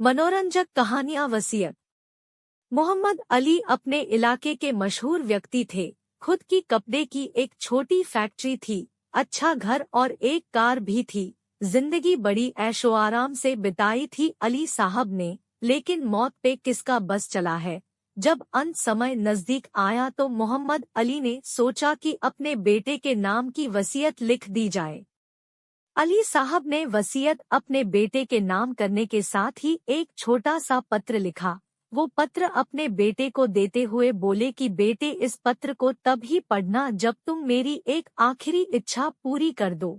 मनोरंजक कहानियां वसीयत। मोहम्मद अली अपने इलाके के मशहूर व्यक्ति थे। खुद की कपड़े की एक छोटी फैक्ट्री थी, अच्छा घर और एक कार भी थी। जिंदगी बड़ी ऐशो आराम से बिताई थी अली साहब ने। लेकिन मौत पे किसका बस चला है। जब अंत समय नजदीक आया तो मोहम्मद अली ने सोचा कि अपने बेटे के नाम की वसीयत लिख दी जाए। अली साहब ने वसीयत अपने बेटे के नाम करने के साथ ही एक छोटा सा पत्र लिखा। वो पत्र अपने बेटे को देते हुए बोले कि बेटे, इस पत्र को तब ही पढ़ना जब तुम मेरी एक आखिरी इच्छा पूरी कर दो।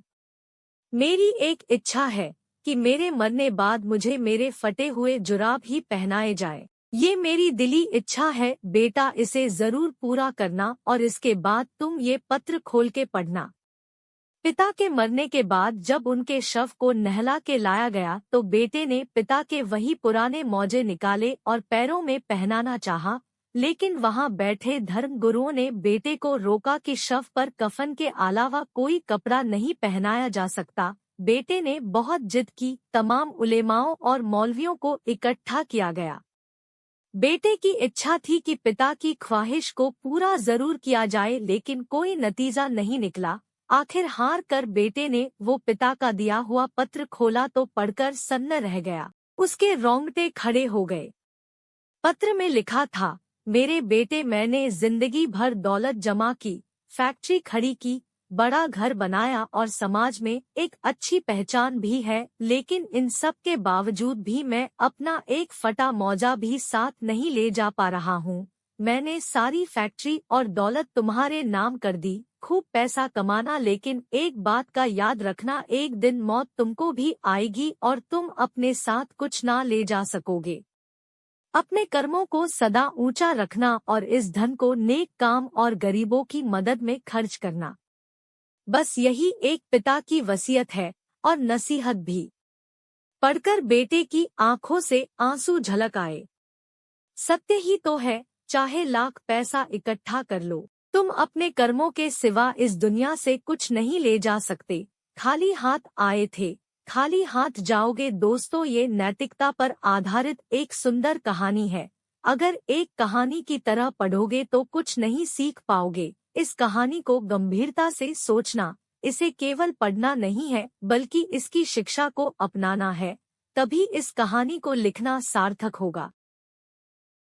मेरी एक इच्छा है कि मेरे मरने बाद मुझे मेरे फटे हुए जुराब ही पहनाए जाए। ये मेरी दिली इच्छा है बेटा, इसे जरूर पूरा करना और इसके बाद तुम ये पत्र खोल के पढ़ना। पिता के मरने के बाद जब उनके शव को नहला के लाया गया तो बेटे ने पिता के वही पुराने मौजे निकाले और पैरों में पहनाना चाहा, लेकिन वहां बैठे धर्मगुरुओं ने बेटे को रोका कि शव पर कफन के अलावा कोई कपड़ा नहीं पहनाया जा सकता। बेटे ने बहुत जिद की, तमाम उलेमाओं और मौलवियों को इकट्ठा किया गया। बेटे की इच्छा थी कि पिता की ख्वाहिश को पूरा जरूर किया जाए, लेकिन कोई नतीजा नहीं निकला। आखिर हार कर बेटे ने वो पिता का दिया हुआ पत्र खोला तो पढ़कर सन्न रह गया। उसके रोंगटे खड़े हो गए। पत्र में लिखा था, मेरे बेटे, मैंने जिंदगी भर दौलत जमा की, फैक्ट्री खड़ी की, बड़ा घर बनाया और समाज में एक अच्छी पहचान भी है, लेकिन इन सब के बावजूद भी मैं अपना एक फटा मौजा भी साथ नहीं ले जा पा रहा हूँ। मैंने सारी फैक्ट्री और दौलत तुम्हारे नाम कर दी, खूब पैसा कमाना, लेकिन एक बात का याद रखना, एक दिन मौत तुमको भी आएगी और तुम अपने साथ कुछ ना ले जा सकोगे। अपने कर्मों को सदा ऊंचा रखना और इस धन को नेक काम और गरीबों की मदद में खर्च करना। बस यही एक पिता की वसीयत है और नसीहत भी। पढ़कर बेटे की आंखों से आंसू झलक आए। सत्य ही तो है, चाहे लाख पैसा इकट्ठा कर लो, तुम अपने कर्मों के सिवा इस दुनिया से कुछ नहीं ले जा सकते। खाली हाथ आए थे, खाली हाथ जाओगे। दोस्तों, ये नैतिकता पर आधारित एक सुंदर कहानी है। अगर एक कहानी की तरह पढ़ोगे तो कुछ नहीं सीख पाओगे। इस कहानी को गंभीरता से सोचना, इसे केवल पढ़ना नहीं है बल्कि इसकी शिक्षा को अपनाना है, तभी इस कहानी को लिखना सार्थक होगा।